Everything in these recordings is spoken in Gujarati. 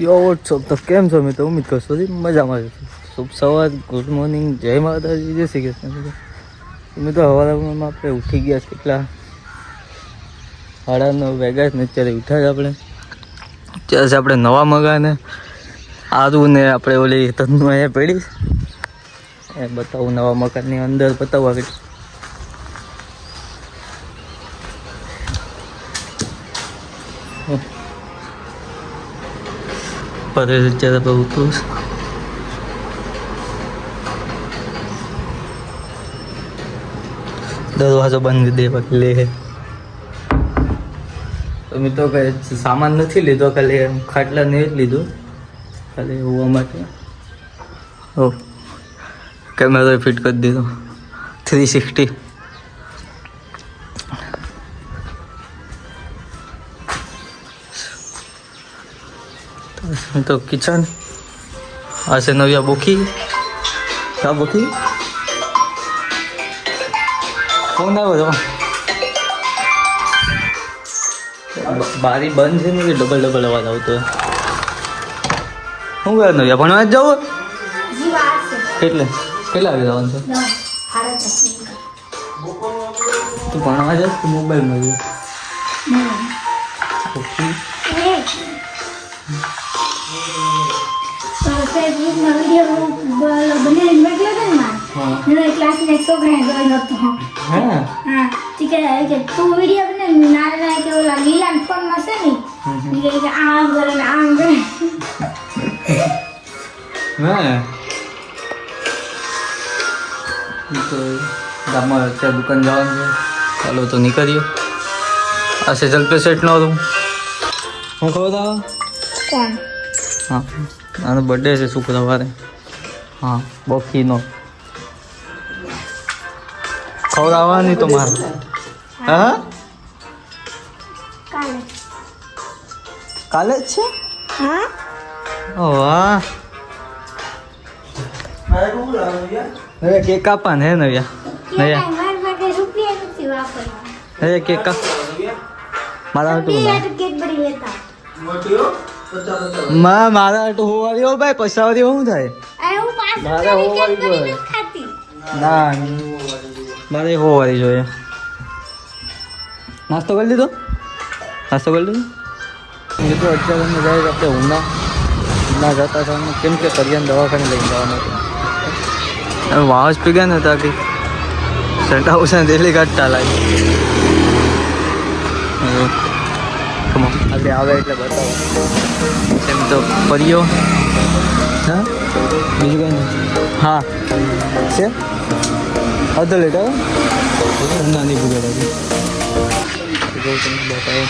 યો વોટ્સઅપ તો કેમ છો? મેં તો ઉમ્મીદ કરશો મજામાં છું. શુભ સવાર, ગુડ મોર્નિંગ, જય માતાજી, જય શ્રી કૃષ્ણ. મેં તો હવારમાં આપણે ઉઠી ગયા છે કેટલા 9:30 વાગ્યા ને અત્યારે ઉઠ્યા છે આપણે. અત્યારે આપણે નવા મગાને આરું ને આપણે ઓલી તનનું અહીંયા પડી એ બતાવું નવા મકાનની અંદર બતાવવા કેટલી પરેશ અત્યારે બહુ ઉઠું દરવાજો બંધ દેવા લે તમે તો કઈ સામાન નથી લીધો, ખાલી ખાટલા ને જ લીધું ખાલી હોવા માટે. ઓ કેમેરો ફિટ કરી દીધો 360. તો કિચન આ છે નવી બોખી કા બોખી કોણ આવ્યો તો બારી બંધ છે ને ડબલ અવાજ આવતો હોય. શું કરે નવ્યા ભણવા જ જવું? કેટલા વાગે જવાનું છે? તું ભણવા જશ કે મોબાઈલમાં જઈશ? ગામમાં અત્યારે દુકાન જવાનું છે. ચાલો તો નીકળીએ. આ સેજલ પે સેટ નો હતું હું ખબર હતા. હા આનો બર્થડે છે શુક્રવારે. હા બોખીનો ખવડાવવાની તો મારે. હા કાલે જ છે. ઓ વાહ હવે કેક કાપવાને હે નવ્યા હવે કેક કાપ મારા મારા હોવારી હો ભાઈ પછાવરી શું થાય મારે હોવારી જોઈએ ના મારે હોવારી જોઈએ. નાસ્તો કરી લીધો? નાસ્તો કરી લીધો? મિત્રો અત્યારે અમે જાય આપણે ઉના જતા હતા કેમ કે કરિયાન દવાખાને લઈને જવાનું હતું. વાસ પી ગયા ને તાકી સટા ઉસા ડેલી કાઢતા લાગે. આપણે આવે એટલે બતાવો એમ તો પરિયો. હા બીજું કંઈ નહીં. હા છે અડધો લીટર નાની ભૂગેલા છે તમને બતાવો.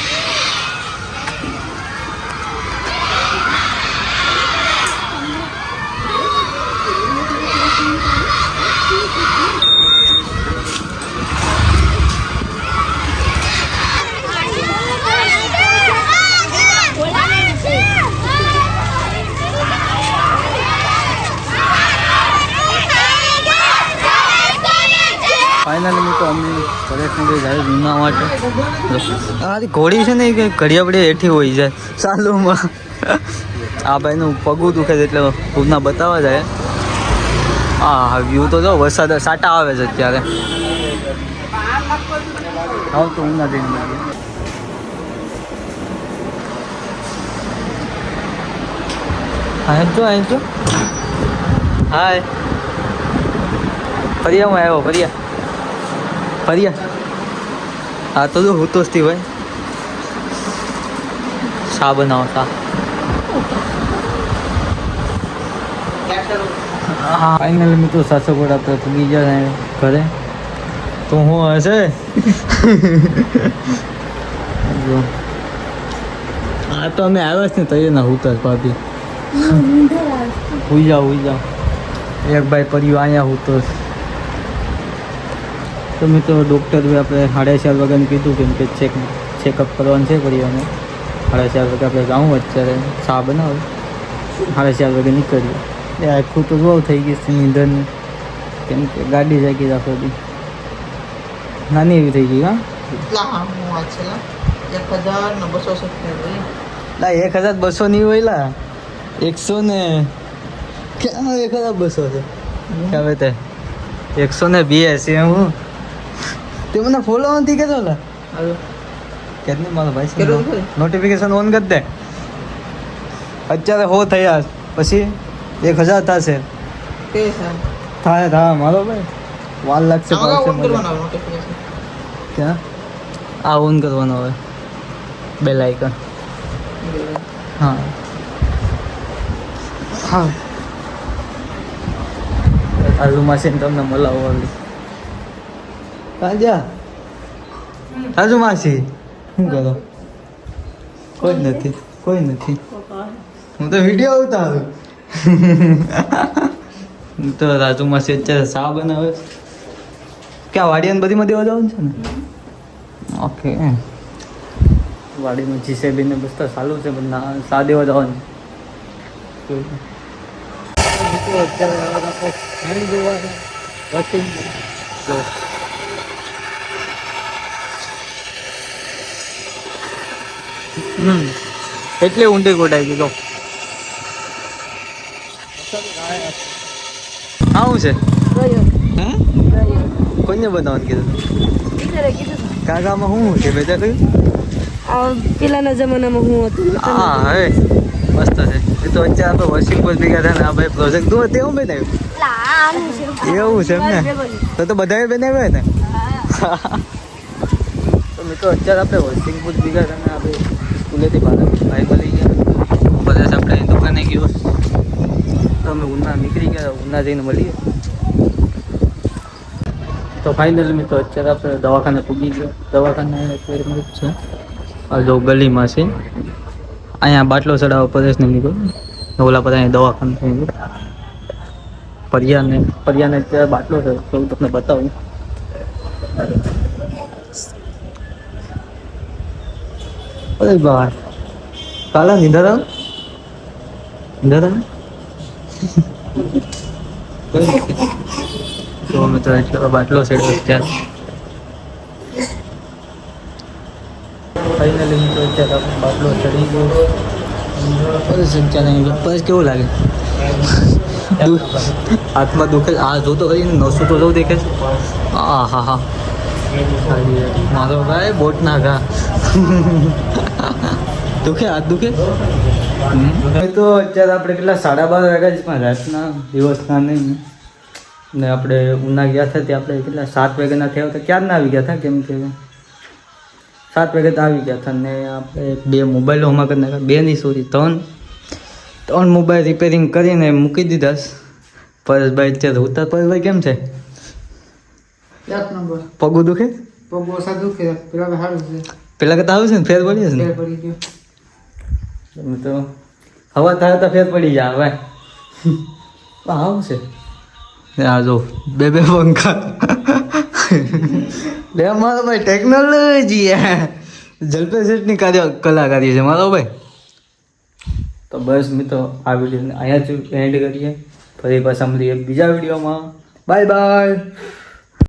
ફાઇનલી તો અમે પરેશને જાય જૂના માટે. આ ઘોડી છે ને કે ઘડિયાપડી હેઠી હોય જાય ચાલુમાં. આ ભાઈનું પગું દુખે છે એટલે પૂરના બતાવવા જાય. હા વ્યૂ તો જો વરસાદ સાટા આવે છે અત્યારે. આવ તો ઉના જઈને મળીએ. અહીં જો હાય ફરિયામાં આવ્યો ફરિયા હા તો જો હું તો જ ભાઈ શા બનાવો શા. હા ફાઇનલી મિત્રો સાસોગોડ આપણે પૂગી ગયા ઘરે તો હું હશે. હા તો અમે આવ્યા જ ને તૈયાર ના ઉતર ભાભી હુઈ જાઓ એક ભાઈ પડ્યું અહીંયા હું તો મિત્રો ડૉક્ટર આપણે 4:30 વાગ્યાનું કીધું કેમ કે ચેકઅપ કરવાનું છે પરિવારને. 4:30 વાગે આપણે જાઉં અત્યારે ચા બનાવે 4:30 વાગે નીકળીએ. એ આખું તો બહુ થઈ ગઈ છે નીંદરની કેમ કે ગાડી જાગી રાખો હતી નાની એવી થઈ ગઈ. હા 1200 નહીં હોય લા 100 ક્યાં ખરાબ બસો છે હવે તે 182 હું તે મને ફોલો નથી કેતો લા કેટલી મારો ભાઈ નોટિફિકેશન ઓન કરી દે અત્યારે 100 થયા પછી 1000 થશે થાય મારો ભાઈ વાર લાગશે ક્યાં આ ઓન કરવાનો હવે બેલ આઇકન હા હા આજુ માસી તમને મળાવો કાજા આજુ માસી શું કરો કોઈ નથી હું તો વિડીયો ઉતારું હું તો રાજુ માસી અત્યારે શા બનાવે ક્યાં વાડિયાને બધીમાં દેવા જવાનું છે ને ઓકે વાડીમાં જીસેબી ને બસ તો ચાલુ છે પણ શા દેવા જવાનું એટલે ઊંડી ગોડાઈ ગઈ આવું છે કોઈને બનાવવાનું કીધું કાકામાં શું છે બેટા પેલાના જમાનામાં હું હતું હા હે મસ્ત છે એ તો અત્યારે આપણે વોશિંગ પર ભેગા થાય ને આ ભાઈ પ્રોજેક્ટ તું તેવું બનાવ્યું એવું છે એમ ને તો બધાએ બનાવ્યા ને તો મિત્રો અત્યારે આપણે વોશિંગ પર ભેગા થાય ને આપણે સ્કૂલેથી ભાઈ મળી ગયા બધા આપણે દુકાને ગયો તો અમે ઉના નીકળી ગયા ઉના જઈને મળીએ તો ફાઇનલી મિત્રો અત્યારે આપણે દવાખાને પૂગી ગયો દવાખાને છે આ જો ગલીમાં છે અહીંયા બાટલો ચડાવવા પરેશ ને નીકળ્યો ઓલા પર અહીંયા દવાખાને થઈ ગયો પરિયાને અત્યારે બાટલો છે તો હું તમને બતાવું અરે બા કાલા નિંદર તો મિત્રો એટલો બાટલો ચડ્યો અત્યારે ફાઇનલી મિત્રો અત્યારે આપણે બાટલો ચડી ગયો પછી કેવું લાગે હાથમાં દુખે આ જોતો કરીને 900 તો દેખે છે હા હા હા મારો ભાઈ બોટ ના ઘા દુખે હાથ દુખે તો અત્યારે આપણે કેટલા 12:30 વાગ્યા જ પણ રાતના દિવસના નહીં ને આપણે ઉના ગયા હતા ત્યાં આપણે કેટલા 7 વાગ્યાના થયા હતા ક્યારના આવી ગયા હતા કેમ કે 7 વાગે તો આવી ગયા હતા ને આપણે 2 મોબાઈલો હમણાં કરી નાખ્યા 2 ની સોરી 3 મોબાઈલ રિપેરિંગ કરીને મૂકી દીધા પરેશભાઈ અત્યારે ઉત્તર પરેશભાઈ કેમ છે પગું દુખે પેલા કરતા આવ્યું છે ને ફેર પડી છે ને તો હવા થાય તો ફેર પડી જાય હવે આવું છે આ જો બે પંખા લે મારો ભાઈ ટેકનોલોજી જલ્પે સેટની કલાકારી છે મારો ભાઈ તો બસ મિત્રો આ વિડીયોને અહીંયા જ એન્ડ કરીએ ફરી પાછા મળીએ બીજા વિડીયોમાં બાય બાય